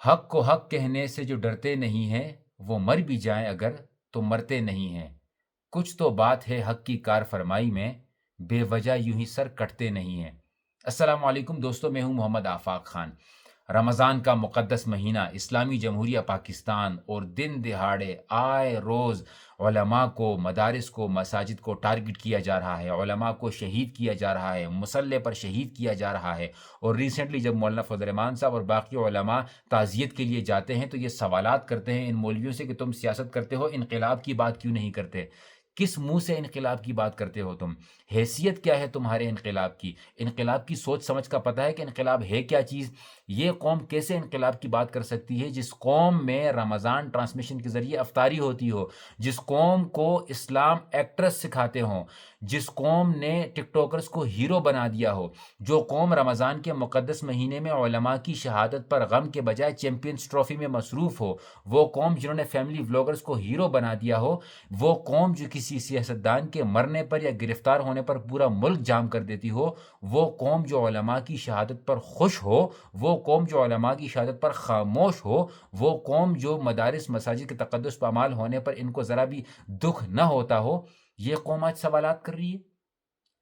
حق کو حق کہنے سے جو ڈرتے نہیں ہیں، وہ مر بھی جائیں اگر تو مرتے نہیں ہیں۔ کچھ تو بات ہے حق کی کار فرمائی میں، بے وجہ یوں ہی سر کٹتے نہیں ہیں۔ السلام علیکم دوستو، میں ہوں محمد آفاق خان۔ رمضان کا مقدس مہینہ اسلامی جمہوریہ پاکستان اور دن دہاڑے آئے روز علماء کو، مدارس کو، مساجد کو ٹارگٹ کیا جا رہا ہے، علماء کو شہید کیا جا رہا ہے، مسلح پر شہید کیا جا رہا ہے۔ اور ریسنٹلی جب مولانا فضل الرحمان صاحب اور باقی علماء تعزیت کے لیے جاتے ہیں تو یہ سوالات کرتے ہیں ان مولویوں سے کہ تم سیاست کرتے ہو، انقلاب کی بات کیوں نہیں کرتے؟ کس منہ سے انقلاب کی بات کرتے ہو تم؟ حیثیت کیا ہے تمہارے انقلاب کی؟ انقلاب کی سوچ سمجھ کا پتہ ہے کہ انقلاب ہے کیا چیز؟ یہ قوم کیسے انقلاب کی بات کر سکتی ہے جس قوم میں رمضان ٹرانسمیشن کے ذریعے افطاری ہوتی ہو، جس قوم کو اسلام ایکٹرس سکھاتے ہوں، جس قوم نے ٹک ٹاکرز کو ہیرو بنا دیا ہو، جو قوم رمضان کے مقدس مہینے میں علماء کی شہادت پر غم کے بجائے چیمپئنز ٹرافی میں مصروف ہو، وہ قوم جنہوں نے فیملی ولاگرز کو ہیرو بنا دیا ہو، وہ قوم جو کسی سیاستدان کے مرنے پر یا گرفتار ہونے پر پورا ملک جام کر دیتی ہو، وہ قوم جو علماء کی شہادت پر خوش ہو، وہ قوم جو علماء کی شہادت پر خاموش ہو، وہ قوم جو مدارس مساجد کے تقدس پامال ہونے پر ان کو ذرا بھی دکھ نہ ہوتا ہو، یہ قوم آج سوالات کر رہی ہے۔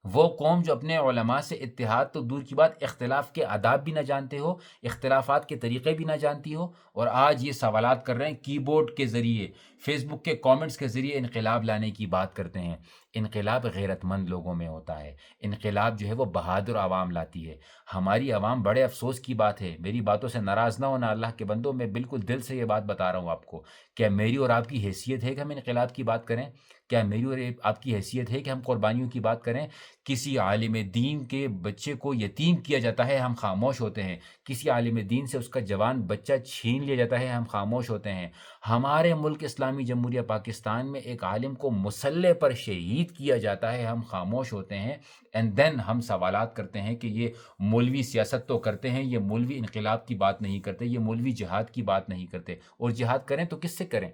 وہ قوم جو اپنے علماء سے اتحاد تو دور کی بات، اختلاف کے آداب بھی نہ جانتے ہو، اختلافات کے طریقے بھی نہ جانتی ہو، اور آج یہ سوالات کر رہے ہیں کی بورڈ کے ذریعے، فیس بک کے کامنٹس کے ذریعے انقلاب لانے کی بات کرتے ہیں۔ انقلاب غیرت مند لوگوں میں ہوتا ہے، انقلاب جو ہے وہ بہادر عوام لاتی ہے۔ ہماری عوام، بڑے افسوس کی بات ہے، میری باتوں سے ناراض نہ ہونا اللہ کے بندوں، میں بالکل دل سے یہ بات بتا رہا ہوں آپ کو، کیا میری اور آپ کی حیثیت ہے کہ ہم انقلاب کی بات کریں؟ کیا میری اور آپ کی حیثیت ہے کہ ہم قربانیوں کی بات کریں؟ کسی عالم دین کے بچے کو یتیم کیا جاتا ہے، ہم خاموش ہوتے ہیں۔ کسی عالم دین سے اس کا جوان بچہ چھین لیا جاتا ہے، ہم خاموش ہوتے ہیں۔ ہمارے ملک اسلامی جمہوریہ پاکستان میں ایک عالم کو مسلح پر شہید کیا جاتا ہے، ہم خاموش ہوتے ہیں۔ اینڈ دین ہم سوالات کرتے ہیں کہ یہ مولوی سیاست تو کرتے ہیں، یہ مولوی انقلاب کی بات نہیں کرتے، یہ مولوی جہاد کی بات نہیں کرتے۔ اور جہاد کریں تو کس سے کریں؟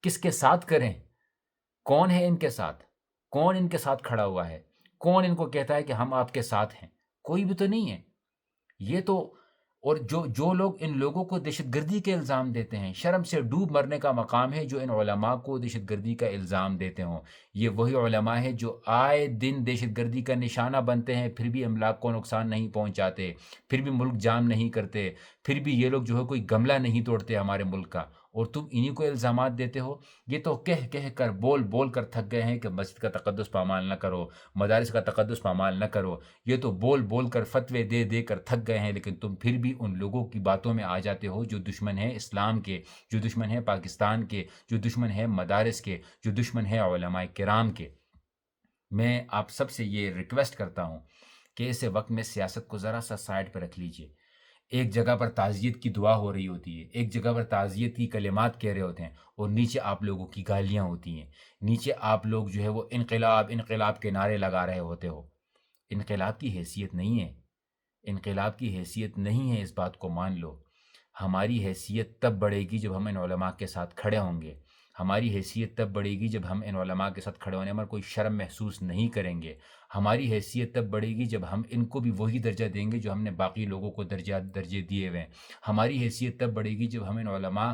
کس کے ساتھ کریں؟ کون ہے ان کے ساتھ؟ کون ان کے ساتھ کھڑا ہوا ہے؟ کون ان کو کہتا ہے کہ ہم آپ کے ساتھ ہیں؟ کوئی بھی تو نہیں ہے۔ یہ تو، اور جو لوگ ان لوگوں کو دہشت گردی کے الزام دیتے ہیں، شرم سے ڈوب مرنے کا مقام ہے جو ان علماء کو دہشت گردی کا الزام دیتے ہوں۔ یہ وہی علماء ہیں جو آئے دن دہشت گردی کا نشانہ بنتے ہیں، پھر بھی املاک کو نقصان نہیں پہنچاتے، پھر بھی ملک جام نہیں کرتے، پھر بھی یہ لوگ جو ہے کوئی گملہ نہیں توڑتے ہمارے ملک کا، اور تم انہی کو الزامات دیتے ہو۔ یہ تو کہہ کہہ کر، بول بول کر تھک گئے ہیں کہ مسجد کا تقدس پامال نہ کرو، مدارس کا تقدس پامال نہ کرو۔ یہ تو بول بول کر، فتوے دے دے کر تھک گئے ہیں، لیکن تم پھر بھی ان لوگوں کی باتوں میں آ جاتے ہو جو دشمن ہیں اسلام کے، جو دشمن ہیں پاکستان کے، جو دشمن ہیں مدارس کے، جو دشمن ہیں علماء کرام کے۔ میں آپ سب سے یہ ریکویسٹ کرتا ہوں کہ ایسے وقت میں سیاست کو ذرا سا سائڈ پہ رکھ لیجئے۔ ایک جگہ پر تعزیت کی دعا ہو رہی ہوتی ہے، ایک جگہ پر تعزیت کی کلمات کہہ رہے ہوتے ہیں، اور نیچے آپ لوگوں کی گالیاں ہوتی ہیں، نیچے آپ لوگ جو ہے وہ انقلاب انقلاب کے نعرے لگا رہے ہوتے ہو۔ انقلاب کی حیثیت نہیں ہے، انقلاب کی حیثیت نہیں ہے، اس بات کو مان لو۔ ہماری حیثیت تب بڑھے گی جب ہم ان علماء کے ساتھ کھڑے ہوں گے۔ ہماری حیثیت تب بڑھے گی جب ہم ان علماء کے ساتھ کھڑے ہونے پر کوئی شرم محسوس نہیں کریں گے۔ ہماری حیثیت تب بڑھے گی جب ہم ان کو بھی وہی درجہ دیں گے جو ہم نے باقی لوگوں کو درجے دیے ہوئے ہیں۔ ہماری حیثیت تب بڑھے گی جب ہم ان علماء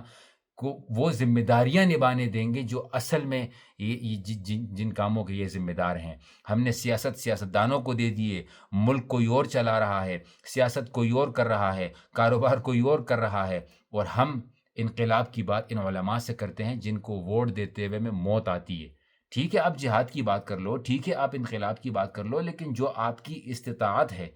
کو وہ ذمہ داریاں نبھانے دیں گے جو اصل میں جن کاموں کے یہ ذمہ دار ہیں۔ ہم نے سیاستدانوں کو دے دیے، ملک کوئی اور چلا رہا ہے، سیاست کوئی اور کر رہا ہے، کاروبار کوئی اور کر رہا ہے، اور ہم انقلاب کی بات ان علماء سے کرتے ہیں جن کو ووٹ دیتے ہوئے میں موت آتی ہے۔ ٹھیک ہے آپ جہاد کی بات کر لو، ٹھیک ہے آپ انقلاب کی بات کر لو، لیکن جو آپ کی استطاعت ہے،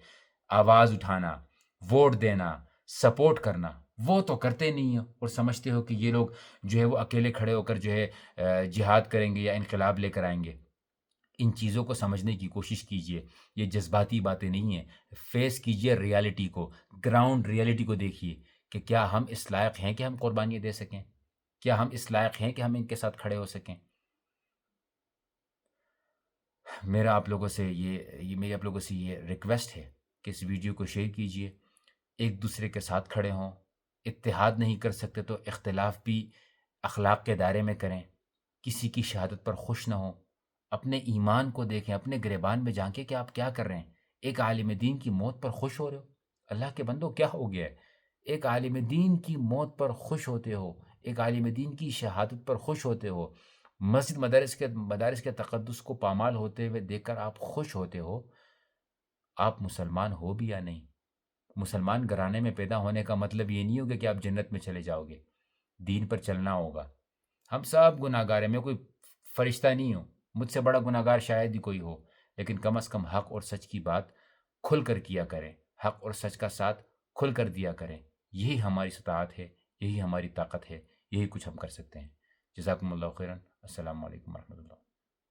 آواز اٹھانا، ووٹ دینا، سپورٹ کرنا، وہ تو کرتے نہیں ہیں، اور سمجھتے ہو کہ یہ لوگ جو ہے وہ اکیلے کھڑے ہو کر جو ہے جہاد کریں گے یا انقلاب لے کر آئیں گے۔ ان چیزوں کو سمجھنے کی کوشش کیجئے، یہ جذباتی باتیں نہیں ہیں۔ فیس کیجئے ریالٹی کو، گراؤنڈ ریالٹی کو دیکھیے کہ کیا ہم اس لائق ہیں کہ ہم قربانیاں دے سکیں؟ کیا ہم اس لائق ہیں کہ ہم ان کے ساتھ کھڑے ہو سکیں؟ میری آپ لوگوں سے یہ ریکویسٹ ہے کہ اس ویڈیو کو شیئر کیجئے، ایک دوسرے کے ساتھ کھڑے ہوں۔ اتحاد نہیں کر سکتے تو اختلاف بھی اخلاق کے دائرے میں کریں۔ کسی کی شہادت پر خوش نہ ہوں، اپنے ایمان کو دیکھیں، اپنے گریبان میں جھانکیں کہ آپ کیا کر رہے ہیں۔ ایک عالم دین کی موت پر خوش ہو رہے ہو؟ اللہ کے بندو کیا ہو گیا ہے؟ ایک عالم دین کی موت پر خوش ہوتے ہو، ایک عالم دین کی شہادت پر خوش ہوتے ہو، مسجد مدارس کے تقدس کو پامال ہوتے ہوئے دیکھ کر آپ خوش ہوتے ہو، آپ مسلمان ہو بھی یا نہیں؟ مسلمان گھرانے میں پیدا ہونے کا مطلب یہ نہیں ہوگا کہ آپ جنت میں چلے جاؤ گے، دین پر چلنا ہوگا۔ ہم سب گناہ گار ہیں، میں کوئی فرشتہ نہیں ہوں، مجھ سے بڑا گناہ گار شاید ہی کوئی ہو، لیکن کم از کم حق اور سچ کی بات کھل کر کیا کریں، حق اور سچ کا ساتھ کھل کر دیا کریں۔ یہی ہماری استطاعت ہے، یہی ہماری طاقت ہے، یہی کچھ ہم کر سکتے ہیں۔ جزاکم اللہ خیرا۔ السلام علیکم ورحمۃ اللہ۔